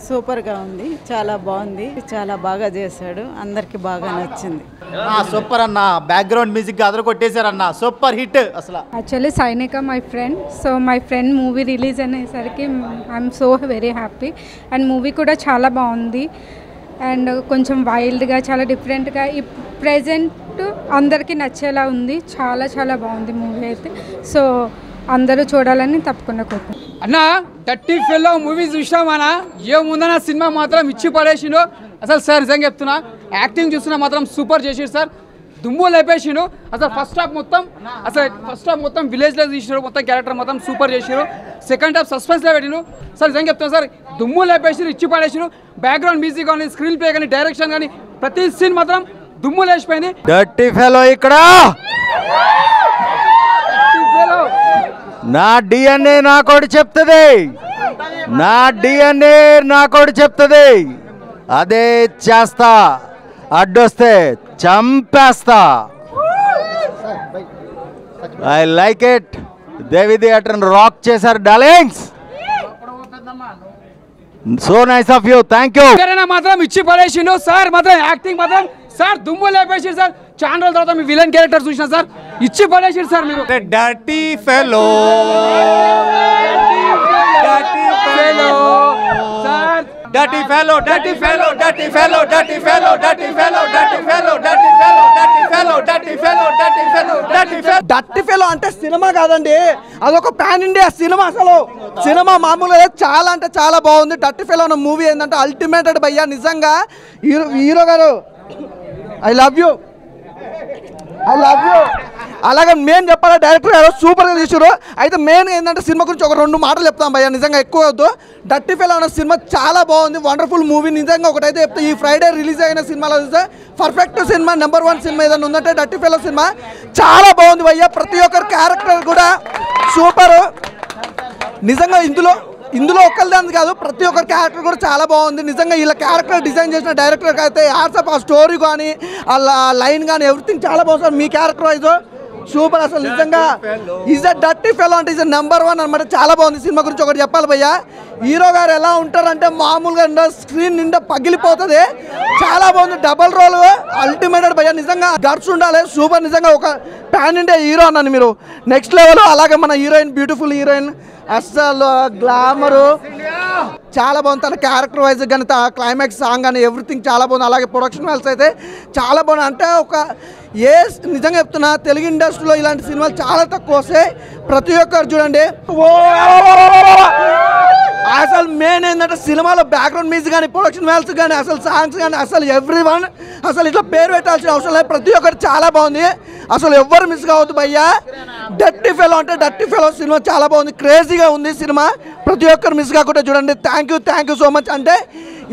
Super గా ఉంది, చాలా బాగుంది, చాలా బాగా చేశాడు, అందరికి బాగా నచ్చింది. సూపర్ అన్న, బ్యాక్గ్రౌండ్ మ్యూజిక్ అదర కొట్టేశారన్న, సూపర్ హిట్. అసలు actually Sainika my friend, so my friend movie release అనేసరికి I'm so very happy. And movie కూడా చాలా బాగుంది అండ్ కొంచెం వైల్డ్గా, చాలా డిఫరెంట్గా, ఈ ప్రెజెంట్ అందరికీ నచ్చేలా ఉంది. చాలా చాలా బాగుంది మూవీ అయితే. సో అందరూ చూడాలని తప్పకుండా కోరుకుంటున్నాను. అన్న డర్టీ ఫెల్లో మూవీ చూసినామన్నా, ఏముందన్న సినిమా మాత్రం ఇచ్చి పడేసిండు. అసలు సార్ నిజంగా చెప్తున్నా, యాక్టింగ్ చూస్తున్నా మాత్రం సూపర్ చేసిండు సార్, దుమ్ము లేపేసిండు. అసలు ఫస్ట్ హాఫ్ మొత్తం విలేజ్లో తీసినారు, మొత్తం క్యారెక్టర్ మొత్తం సూపర్ చేసిరు. సెకండ్ హాఫ్ సస్పెన్స్లో పెట్టిండు సార్. నిజంగా చెప్తున్నా సార్, దుమ్ము లేపేసిరు, ఇచ్చి పడేసిరు. బ్యాక్గ్రౌండ్ మ్యూజిక్ కానీ, స్క్రీన్ ప్లే కానీ, డైరెక్షన్ కానీ, ప్రతి సీన్ మాత్రం దుమ్ము లేచిపోయింది. డర్టీ ఫెలో ఇక్కడ నా డిఎన్ఏ నాకోటి చెప్తుంది, నా డిఎన్ఏ నాకోటి చెప్తుంది, అదే చేస్తా, అడ్డొస్తే చంపేస్తా. I like it. Devi theatre rock చేశారు darlings. So nice of you, thank you. మాత్రం ఇచ్చి పడేసిండు సార్, మాత్రం యాక్టింగ్ మాత్రం సార్ దుమ్ము లేపేసిండు సార్. చాలా రోజుల తర్వాత మీ విలన్ క్యారెక్టర్ చూసిన సార్, ఇచ్చి పడేసిండు సార్ మీరు. Dirty fellow sir, Dirty fellow, dirty fellow, dirty fellow, dirty fellow, dirty fellow, dirty fellow, dirty fellow, dirty fellow, dirty fellow, dirty fellow, dirty fellow. Dirty Fellow అంటే cinema కాదండి, అదొక pan India cinema. అసలు cinema మామూలుగా చాలా అంటే చాలా బాగుంది. Dirty fellow అన్న మూవీ ఏంటంటే అల్టిమేటెడ్ భయ్యా. నిజంగా హీరో గారు ఐ లవ్ యూ. అలాగే మెయిన్ చెప్పాలా, డైరెక్టర్ గారు సూపర్గా తీసారు. అయితే మెయిన్ ఏంటంటే సినిమా గురించి ఒక 2 మాటలు చెప్తాం భయ్యా, నిజంగా ఎక్కువ వద్దు. డర్టీ ఫెలో అన్న సినిమా చాలా బాగుంది, వండర్ఫుల్ మూవీ. నిజంగా ఒకటైతే చెప్తే, ఈ ఫ్రైడే రిలీజ్ అయిన సినిమాలో చూస్తే పర్ఫెక్ట్ సినిమా, నెంబర్ 1 సినిమా ఏదైనా ఉందంటే డర్టీ ఫెలో సినిమా. చాలా బాగుంది భయ్యా, ప్రతి ఒక్కరి క్యారెక్టర్ కూడా సూపర్. నిజంగా ఇందులో ఒక్కరిదాన్ని కాదు, ప్రతి ఒక్కరి క్యారెక్టర్ కూడా చాలా బాగుంది. నిజంగా ఇలా క్యారెక్టర్ డిజైన్ చేసిన డైరెక్టర్కి అయితే ఆ స్టోరీ కానీ, ఆ లైన్ కానీ, ఎవ్రీథింగ్ చాలా బాగుంది. మీ క్యారెక్టర్ వైజ్ సూపర్. అసలు నిజంగా ఈజ్ అ డర్టీ ఫెలో అంటే ఈజ్ నెంబర్ 1 అనమాట. చాలా బాగుంది. సినిమా గురించి ఒకటి చెప్పాలి భయ్యా, హీరో గారు ఎలా ఉంటారంటే మామూలుగా స్క్రీన్ నిండా పగిలిపోతుంది. చాలా బాగుంది, డబల్ రోల్ అల్టిమేటెడ్ భయ్యా. నిజంగా గర్స్ ఉండాలి, సూపర్. నిజంగా ఒక పాన్ ఇండియా హీరో అన్నాను మీరు, నెక్స్ట్ లెవెల్. అలాగే మన హీరోయిన్, బ్యూటిఫుల్ హీరోయిన్, అస్సలు గ్లామరు చాలా బాగుంది. తన క్యారెక్టర్ వైజ్ కానీ, క్లైమాక్స్ సాంగ్ కానీ, ఎవ్రీథింగ్ చాలా బాగుంది. అలాగే ప్రొడక్షన్ వాల్స్ అయితే చాలా బాగుంది. అంటే నిజంగా చెప్తున్నా, తెలుగు ఇండస్ట్రీలో ఇలాంటి సినిమాలు చాలా తక్కువ వస్తాయి. ప్రతి ఒక్కరు చూడండి. అసలు మెయిన్ ఏంటంటే సినిమాలో బ్యాక్గ్రౌండ్ మ్యూజిక్ కానీ, ప్రొడక్షన్ వాల్స్ కానీ, అసలు సాంగ్స్ కానీ, అసలు ఎవ్రీవన్ అసలు ఇట్లా పేరు పెట్టాల్సిన అవసరం లేదు. ప్రతి ఒక్కరు చాలా బాగుంది, అసలు ఎవ్వరు మిస్ కావద్దు భయ్యా. డర్టీ ఫెలో అంటే డర్టీ ఫెలో సినిమా చాలా బాగుంది, క్రేజీగా ఉంది సినిమా. ప్రతి ఒక్కరు మిస్ కాకుండా చూడండి. Thank you so much. అంటే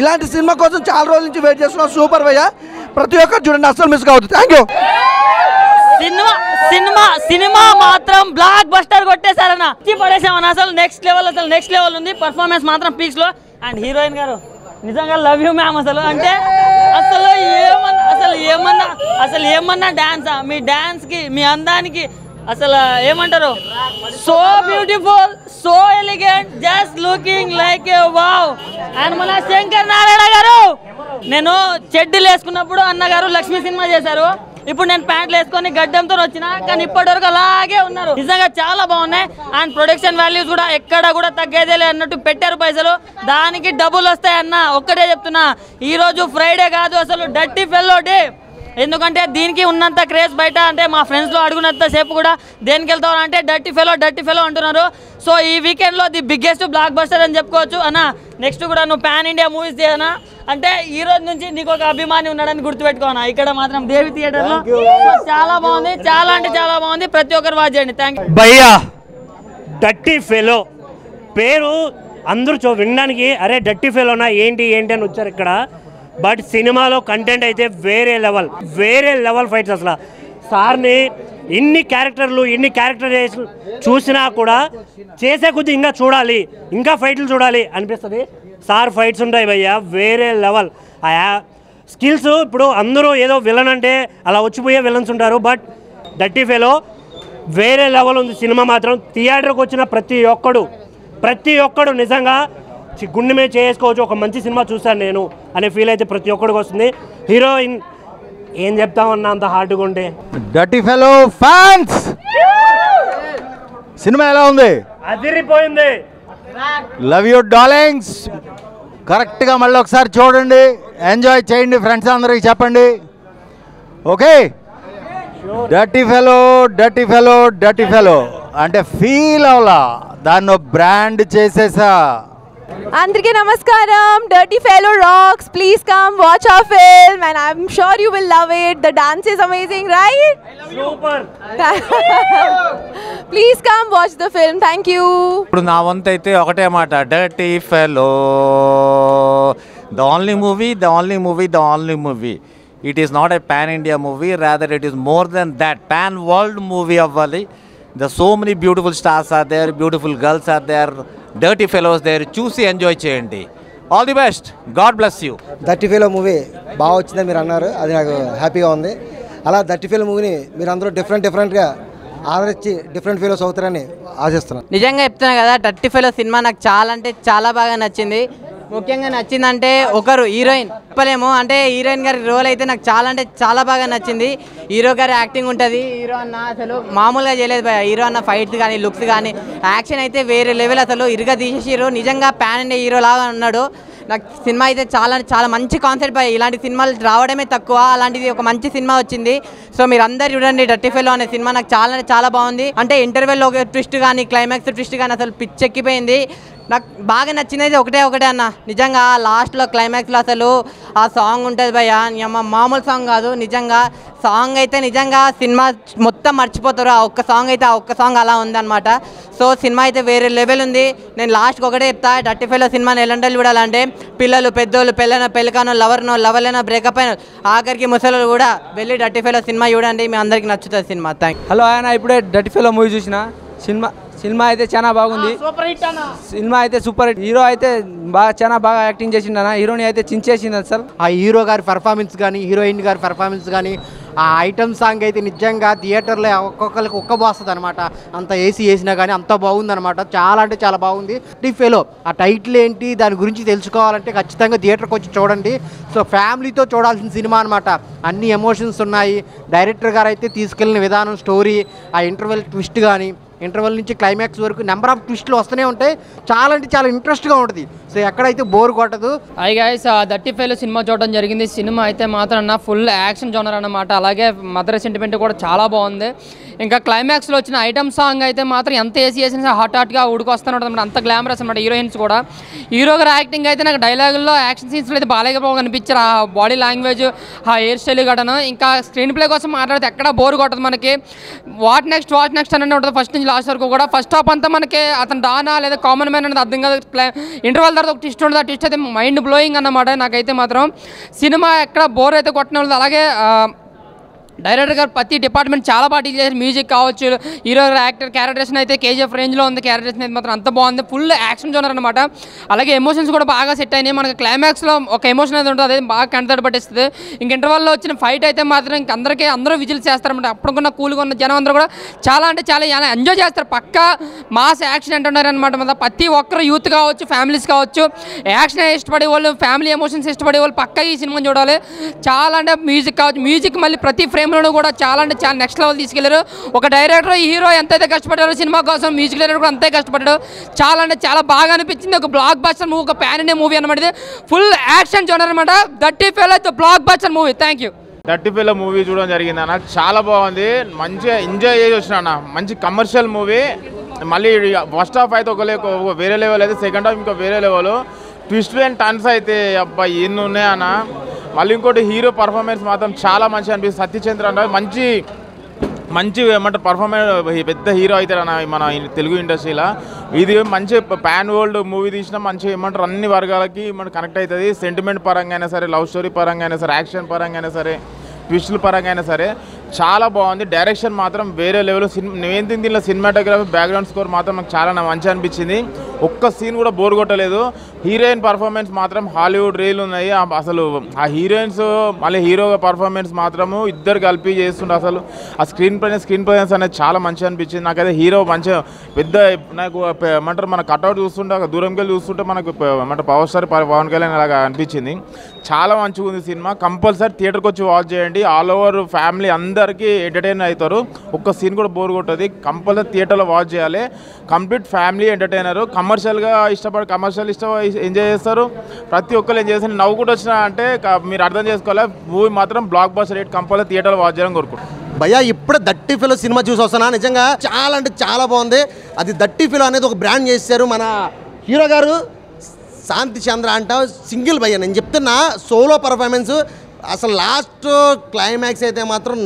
ఇలాంటి సినిమా కోసం చాలా రోజుల నుంచి వెయిట్ చేస్తున్నాం. సూపర్ భయ్యా, ప్రతి ఒక్కరు చూడండి, అసలు మిస్ కావద్దు. Thank you. సినిమా మాత్రం బ్లాక్ బస్టర్ కొట్టేశారన్న, పడేసామన్న. అసలు నెక్స్ట్ లెవెల్ ఉంది. పర్ఫార్మెన్స్ మాత్రం పీక్స్ లో. అండ్ హీరోయిన్ గారు నిజంగా లవ్ యూ మ్యామ్. అసలు అంటే అసలు ఏమన్నా డాన్సా? మీ డాన్స్ కి, మీ అందానికి అసలు ఏమంటారు, so beautiful, so elegant, just looking like A wow. And మన శంకర్ నారాయణ గారు, నేను చెడ్డీలు వేసుకున్నప్పుడు అన్నగారు లక్ష్మీ సినిమా చేశారు. ఇప్పుడు నేను ప్యాంట్లు వేసుకొని గడ్డంతో వచ్చినా, కానీ ఇప్పటి వరకు అలాగే ఉన్నారు. నిజంగా చాలా బాగున్నాయి. అండ్ ప్రొడక్షన్ వాల్యూస్ కూడా ఎక్కడ కూడా తగ్గేదేలే అన్నట్టు పెట్టారు పైసలు, దానికి డబుల్ వస్తాయి అన్న. ఒక్కటే చెప్తున్నా, ఈరోజు ఫ్రైడే కాదు, అసలు డర్టీ ఫెల్లో డే. ఎందుకంటే దీనికి ఉన్నంత క్రేజ్ బయట, అంటే మా ఫ్రెండ్స్లో అడుగునంత సేపు కూడా దేనికి వెళ్తావు అంటే డర్టీ ఫెలో అంటున్నారు. సో ఈ వీకెండ్లో ది బిగ్గెస్ట్ బ్లాక్ బస్టర్ అని చెప్పుకోవచ్చు అన్న. నెక్స్ట్ కూడా నువ్వు పాన్ ఇండియా మూవీస్ చేయనా అంటే ఈ రోజు నుంచి నీకు ఒక అభిమాని ఉన్నాడని గుర్తుపెట్టుకోనా. ఇక్కడ మాత్రం దేవి థియేటర్లో చాలా బాగుంది, చాలా అంటే చాలా బాగుంది. ప్రతి ఒక్కరు వాచ్ చేయండి. థ్యాంక్ యూ భయ్యా. డర్టీ ఫెలో పేరు అందరూ వినడానికి అరే డర్టీ ఫెలోనా ఏంటి అని వచ్చారు ఇక్కడ. బట్ సినిమాలో కంటెంట్ అయితే వేరే లెవెల్ ఫైట్స్. అసలు సార్ని ఇన్ని క్యారెక్టరైజేషన్ చూసినా కూడా చేసే కొద్ది ఇంకా ఫైట్లు చూడాలి అనిపిస్తుంది. సార్ ఫైట్స్ ఉంటాయి భయ్యా, వేరే లెవెల్. స్కిల్స్ ఇప్పుడు అందరూ ఏదో విలన్ అంటే అలా వచ్చిపోయే విలన్స్ ఉంటారు. బట్ డర్టీ ఫెలో వేరే లెవెల్ ఉంది. సినిమా మాత్రం థియేటర్కి వచ్చిన ప్రతి ఒక్కడు నిజంగా గుండె మీద చేసుకోవచ్చు, ఒక మంచి సినిమా చూశాను నేను అనే ఫీల్ అయితే ప్రతి ఒక్కడికి వస్తుంది. హీరోయిన్ ఏం చెప్తామన్నా అంత హార్డ్గా ఉంటే. డర్టీ ఫెలో ఫ్యాన్స్ సినిమా ఎలా ఉంది? అదిరిపోయింది. Love you darlings. కరెక్ట్గా మళ్ళీ ఒకసారి చూడండి, ఎంజాయ్ చేయండి, ఫ్రెండ్స్ అందరికి చెప్పండి. Okay, Dirty Fellow Dirty Fellow Dirty Fellow అంటే ఫీల్ అవలా, దాన్ని బ్రాండ్ చేసేసా. అందరికీ నమస్కారం. Dirty Fellow rocks. Please come watch our film and I'm sure you will love it. The dance is amazing, right? Super. Please come watch the film. Thank you. ఇప్పుడు నా వంతు అయితే ఒకటే మాట, Dirty Fellow the only movie. It is not a pan-India movie, rather it is more than that, pan-world movie అవ్వాలి. There are so many beautiful stars are there, beautiful girls are there, dirty fellows there. చూసి enjoy చేయండి. All the best. God bless you. Dirty fellow movie బాగా వచ్చిందని మీరు అన్నారు, అది నాకు హ్యాపీగా ఉంది. అలా డర్టీ ఫెలో మూవీని మీరు అందరూ డిఫరెంట్గా ఆదరించి డిఫరెంట్ ఫెలోస్ అవుతారని ఆశిస్తున్నాను. నిజంగా చెప్తున్నా కదా, డర్టీ ఫెలో సినిమా నాకు చాలా అంటే చాలా బాగా నచ్చింది. ముఖ్యంగా నచ్చిందంటే ఒకరు హీరోయిన్ చెప్పలేము, అంటే హీరోయిన్ గారి రోల్ అయితే నాకు చాలా అంటే చాలా బాగా నచ్చింది. హీరో గారి యాక్టింగ్ ఉంటుంది. హీరో అన్న అసలు మామూలుగా చేయలేదు భయ. హీరో అన్న ఫైట్స్ కానీ లుక్స్ కానీ యాక్షన్ అయితే వేరే లెవెల్, అసలు ఇరుగా తీసేసారు. నిజంగా పాన్ ఇండియా హీరో లాగా ఉన్నాడు. నాకు సినిమా అయితే చాలా మంచి కాన్సెప్ట్ భయ. ఇలాంటి సినిమాలు రావడమే తక్కువ, అలాంటిది ఒక మంచి సినిమా వచ్చింది. సో మీరు అందరు చూడండి, డర్టీ ఫెలో అనే సినిమా నాకు చాలా బాగుంది. అంటే ఇంటర్వెల్లో ఒక ట్విస్ట్ కానీ క్లైమాక్స్ ట్విస్ట్ కానీ అసలు పిచ్చెక్కిపోయింది. నాకు బాగా నచ్చినది ఒకటే అన్న, నిజంగా లాస్ట్లో క్లైమాక్స్లో అసలు ఆ సాంగ్ ఉంటుంది భయ్య, మామూలు సాంగ్ కాదు. నిజంగా సాంగ్ అయితే నిజంగా సినిమా మొత్తం మర్చిపోతారు. ఆ ఒక్క సాంగ్ అలా ఉందన్నమాట. సో సినిమా అయితే వేరే లెవెల్ ఉంది. నేను లాస్ట్కి ఒకటే చెప్తా, డర్టీ ఫెలో సినిమాని ఎలాంటి చూడాలంటే పిల్లలు, పెద్దోళ్ళు, పెళ్ళికానో, లవర్లైనా, బ్రేకప్ అయిన, ఆఖరికి ముసలు కూడా వెళ్ళి డర్టీ ఫెలో సినిమా చూడండి. మీ అందరికీ నచ్చుతుంది సినిమా. Thank you. హలో, ఆయన ఇప్పుడే డర్టీ ఫెలో మూవీ చూసిన. సినిమా అయితే చాలా బాగుంది. సినిమా అయితే సూపర్ హిట్. హీరో అయితే చాలా బాగా యాక్టింగ్ చేసిండు అన్న. హీరోని అయితే చించేసింది అసలు. ఆ హీరో గారి పెర్ఫార్మెన్స్ కానీ, హీరోయిన్ గారి పెర్ఫార్మెన్స్ కానీ, ఆ ఐటమ్ సాంగ్ అయితే నిజంగా థియేటర్లో ఒక్కొక్కరికి ఒక్కబోస్తుంది అనమాట. అంత వేసినా కానీ అంత బాగుందనమాట. చాలా అంటే చాలా బాగుంది. డర్టీ ఫెలో ఆ టైటిల్ ఏంటి, దాని గురించి తెలుసుకోవాలంటే ఖచ్చితంగా థియేటర్కి వచ్చి చూడండి. సో ఫ్యామిలీతో చూడాల్సిన సినిమా అనమాట. అన్ని ఎమోషన్స్ ఉన్నాయి. డైరెక్టర్ గారు అయితే తీసుకెళ్ళిన విధానం, స్టోరీ, ఆ ఇంటర్వెల్ ట్విస్ట్ కానీ, ఇంటర్వెల్ నుంచి క్లైమాక్స్ వరకు నెంబర్ ఆఫ్ ట్విస్టులు వస్తూనే ఉంటాయి. చాలా అంటే చాలా ఇంట్రెస్ట్గా ఉంటుంది. సో ఎక్కడైతే బోర్ కొట్టదు. Hi guys, dirty fellow cinema చూడడం జరిగింది. సినిమా అయితే మాత్రం ఫుల్ యాక్షన్ జోనర్ అన్నమాట. అలాగే మదర్ సెంటిమెంట్ కూడా చాలా బాగుంది. ఇంకా క్లైమాక్స్లో వచ్చిన ఐటమ్ సాంగ్ అయితే మాత్రం ఎంత వేసినా హాట్గా ఉడికొస్తున్నట్టు అనమాట. అంత గ్లామరస్ అనమాట. హీరోయిన్స్ కూడా, హీరో గారి యాక్టింగ్ అయితే నాకు డైలాగుల్లో, యాక్షన్ సీన్స్లో అయితే బాగా కనిపించారు. ఆ బాడీ లాంగ్వేజ్, ఆ హెయిర్ స్టైల్ గడను. ఇంకా స్క్రీన్ ప్లే కోసం మాట్లాడితే ఎక్కడ బోర్ కొట్టదు మనకి. వాట్ నెక్స్ట్ అని ఉంటుంది ఫస్ట్ నుంచి లాస్ట్ వరకు కూడా. ఫస్ట్ హాఫ్ అంతా మనకి అతను డానా లేదా కామన్ మ్యాన్ అనేది అర్థం కాదు. ఇంటర్వల్ తర్వాత ఒక ట్విస్ట్ ఉంటుంది. ఆ ట్విస్ట్ అయితే మైండ్ బ్లోయింగ్ అన్నమాట. నాకైతే మాత్రం సినిమా ఎక్కడ బోర్ అయితే కొట్టడం. అలాగే డైరెక్టర్ గారు ప్రతి డిపార్ట్మెంట్ చాలా బాగా డీల్ చేశారు. మ్యూజిక్ కావచ్చు, హీరో యాక్టర్ క్యారెక్టరేషన్ అయితే కేజీఎఫ్ రేంజ్లో ఉంది. క్యారెక్టరేషన్ అయితే మాత్రం అంత బాగుంది. ఫుల్ యాక్షన్ జోనర్ అనమాట. అలాగే ఎమోషన్స్ కూడా బాగా సెట్ అయినాయి. మనకి క్లైమాక్స్లో ఒక ఎమోషన్ అయితే ఉంటుంది, అదే బాగా కంటతడి పట్టిస్తుంది. ఇంక ఇంటర్వల్లో వచ్చిన ఫైట్ అయితే మాత్రం ఇంక అందరూ విజిల్స్ చేస్తారన్నమాట. అప్పుడుకున్న కూల్గా ఉన్న జనం అందరూ కూడా చాలా అంటే చాలా ఎంజాయ్ చేస్తారు. పక్కా మాస్ యాక్షన్ అంటున్నారు అనమాట. ప్రతి ఒక్కరు యూత్ కావచ్చు, ఫ్యామిలీస్ కావచ్చు, యాక్షన్ ఇష్టపడే వాళ్ళు, ఫ్యామిలీ ఎమోషన్స్ ఇష్టపడే వాళ్ళు పక్కా ఈ సినిమాని చూడాలి. చాలా అంటే మ్యూజిక్ కావచ్చు, మ్యూజిక్ మళ్ళీ ప్రతి ఫ్రేమ్లో కూడా చాలా అంటే చాలా నెక్స్ట్ లెవెల్ తీసుకెళ్లారు. ఒక డైరెక్టర్, హీరో ఎంతైతే కష్టపడ్డారో సినిమా కోసం, మ్యూజిక్ డైరెక్టర్ కూడా అంతే కష్టపడ్డాడు. చాలా అంటే చాలా బాగా అనిపించింది. ఒక బ్లాక్ బస్టర్ మూవీ, ఒక ప్యాన్ ఇండియా మూవీ అనమాట. ఫుల్ యాక్షన్ జోనర్ అనమాట. Dirty fellow block buster movie. Thank you. Dirty fellow movie చూడడం జరిగింది అన్న. చాలా బాగుంది. మంచిగా ఎంజాయ్ చేసి వచ్చిన అన్న. మంచి కమర్షియల్ మూవీ. మళ్ళీ ఫస్ట్ హాఫ్ అయితే ఒక వేరే లెవెల్, అయితే సెకండ్ హాఫ్ ఇంకా వేరే లెవెల్. ట్విస్ట్ అండ్ టర్న్స్ అయితే అబ్బా ఎన్ని ఉన్నాయన్న. మళ్ళీ ఇంకోటి హీరో పర్ఫార్మెన్స్ మాత్రం చాలా మంచిగా అనిపిస్తుంది. సత్యచంద్ర అన్న మంచి ఏమంటారు పర్ఫార్మెన్స్, పెద్ద హీరో అవుతాడు అన్న మన తెలుగు ఇండస్ట్రీలో. ఇది మంచి పాన్ వరల్డ్ మూవీ తీసిన మంచి ఏమంటారు అన్ని వర్గాలకి మనకు కనెక్ట్ అవుతుంది. సెంటిమెంట్ పరంగా అయినా సరే, లవ్ స్టోరీ పరంగా అయినా సరే, యాక్షన్ పరంగా అయినా సరే, ట్విస్టుల పరంగా అయినా సరే చాలా బాగుంది. డైరెక్షన్ మాత్రం వేరే లెవెల్. నేను దీనిలో సినిమాటోగ్రఫీ బ్యాక్గ్రౌండ్ స్కోర్ మాత్రం నాకు చాలా మంచి అనిపించింది. ఒక్క సీన్ కూడా బోర్ కొట్టలేదు. హీరోయిన్ పర్ఫార్మెన్స్ మాత్రం హాలీవుడ్ రీల్ ఉన్నాయి. అసలు ఆ హీరోయిన్స్ మళ్ళీ హీరో పర్ఫార్మెన్స్ మాత్రము ఇద్దరు కలిపి చేస్తుంటే అసలు ఆ స్క్రీన్ ప్రెజెన్స్ అనేది చాలా మంచిగా అనిపించింది. నాకైతే హీరో మంచిగా పెద్ద నాకు ఏమంటారు మన కట్అవుట్ చూస్తుంటే దూరంకి వెళ్ళి చూస్తుంటే మనకు ఏమంటారు పవర్ స్టార్ పవన్ కళ్యాణ్ అలాగా అనిపించింది. చాలా మంచిగా ఉంది సినిమా. కంపల్సరీ థియేటర్కి వచ్చి వాచ్ చేయండి. ఆల్ ఓవర్ ఫ్యామిలీ అందరికీ ఎంటర్టైన్ అవుతారు. ఒక్క సీన్ కూడా బోర్ కొట్టదు. కంపల్సరీ థియేటర్లో వాచ్ చేయాలి. Complete family entertainer. కమర్షియల్గా కమర్షియల్ ఎంజాయ్ చేస్తారు. ప్రతి ఒక్కరు ఎంజాయ్ చేస్తారు. నవ్వు కూడా వచ్చినా అంటే మీరు అర్థం చేసుకోవాలి. మూవీ మాత్రం బ్లాక్ బస్టర్ రేట్. కంపల్సరీ థియేటర్లో వాచ్ చేయడం కోరుకుంటున్నాను. భయ్యా ఇప్పుడే దట్టి ఫిలో సినిమా చూసి వస్తున్నా. నిజంగా చాలా అంటే చాలా బాగుంది. అది దట్టి ఫిలో అనేది ఒక బ్రాండ్ చేశారు మన హీరో గారు శాంతి చంద్ర అంట. సింగిల్ భయ్యా నేను చెప్తున్నా సోలో పర్ఫార్మెన్స్ అసలు లాస్ట్ క్లైమాక్స్ అయితే మాత్రం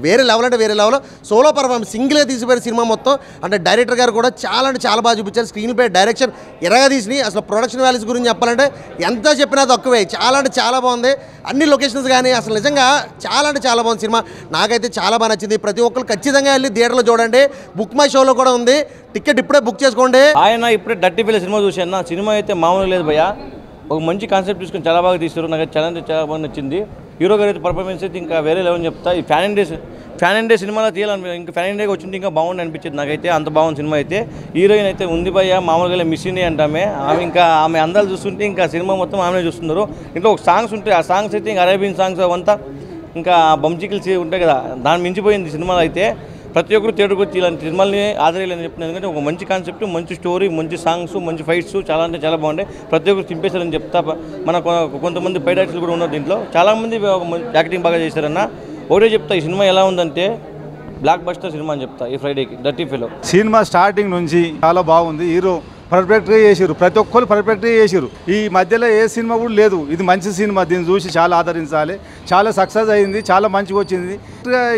వేరే లెవెల్ అంటే వేరే లెవెల్. సోలో పర్ఫార్మెన్స్ సింగిల్గా తీసిపోయారు సినిమా మొత్తం. అంటే డైరెక్టర్ గారు కూడా చాలా అంటే చాలా బాగా చూపించారు. స్క్రీన్ ప్లే డైరెక్షన్ ఎరగా తీసినాయి. అసలు ప్రొడక్షన్ వాల్యూస్ గురించి చెప్పాలంటే ఎంత చెప్పినా తక్కువే. చాలా అంటే చాలా బాగుంది. అన్ని లొకేషన్స్ కానీ అసలు నిజంగా చాలా అంటే చాలా బాగుంది సినిమా. నాకైతే చాలా బాగా నచ్చింది. ప్రతి ఒక్కరు ఖచ్చితంగా వెళ్ళి థియేటర్లో చూడండి. బుక్ మై షోలో కూడా ఉంది. టికెట్ ఇప్పుడే బుక్ చేసుకోండి. ఆయన ఇప్పుడే డర్టీ ఫిల్ సినిమా చూశాను. సినిమా అయితే మామూలు లేదు భయ్యా. ఒక మంచి కాన్సెప్ట్ తీసుకొని చాలా బాగా తీస్తారు. నాకు చాలా అంటే చాలా బాగా నచ్చింది. హీరో గారు అయితే పర్ఫార్మెన్స్ అయితే ఇంకా వేరే లెవెల్ చెప్తా. ఈ ఫ్యాన్ అండ్ డే సినిమాలో తీయాలని ఇంకా ఫ్యాన్ అండ్ డేకి వచ్చింటే ఇంకా బాగుండి అనిపించింది నాకైతే. అంత బాగుంది సినిమా అయితే. హీరోయిన్ అయితే ఉంది భయ్య మామూలుగా మిస్సింగ్ అంటామే. ఆమె అందాలు చూస్తుంటే ఇంకా సినిమా మొత్తం ఆమెనే చూస్తున్నారు. ఇంట్లో ఒక సాంగ్స్ ఉంటాయి. ఆ సాంగ్స్ అయితే ఇంకా అరేబియన్ సాంగ్స్ అవంతా ఇంకా బంచికల్స్ ఉంటాయి కదా, దాన్ని మించిపోయింది సినిమాలో అయితే. ప్రతి ఒక్కరు థియేటర్కి వచ్చి ఇలాంటి సినిమాలని ఆదరేయాలని చెప్తున్నాను. ఎందుకంటే ఒక మంచి కాన్సెప్ట్, మంచి స్టోరీ, మంచి సాంగ్స్, మంచి ఫైట్స్ చాలా అంటే చాలా బాగుంటాయి. ప్రతి ఒక్కరు చింపేశారని చెప్తా. మన కొంతమంది పైడ్ యాక్టర్లు కూడా ఉన్నారు దీంట్లో. చాలామంది యాక్టింగ్ బాగా చేశారన్న. ఒకటే చెప్తా, ఈ సినిమా ఎలా ఉందంటే బ్లాక్ బస్టర్ సినిమా అని చెప్తా. ఈ ఫ్రైడేకి డర్టీ ఫిలో సినిమా స్టార్టింగ్ నుంచి చాలా బాగుంది. హీరో పర్ఫెక్ట్గా చేసారు. ప్రతి ఒక్కరు పర్ఫెక్ట్గా చేసారు. ఈ మధ్యలో ఏ సినిమా కూడా లేదు. ఇది మంచి సినిమా. దీన్ని చూసి చాలా ఆదరించాలి. చాలా సక్సెస్ అయింది. చాలా మంచిగా వచ్చింది.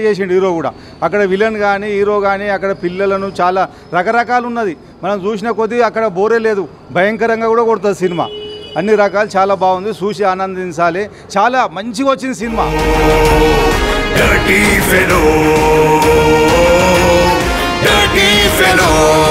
చేసిండు హీరో కూడా. అక్కడ విలన్ కానీ హీరో కానీ అక్కడ పిల్లలను చాలా రకరకాలు ఉన్నది. మనం చూసిన కొద్దీ అక్కడ బోరే లేదు. భయంకరంగా కూడా కొడుతుంది సినిమా. అన్ని రకాలు చాలా బాగుంది. చూసి ఆనందించాలి. చాలా మంచిగా వచ్చింది సినిమా. Dirty fellow.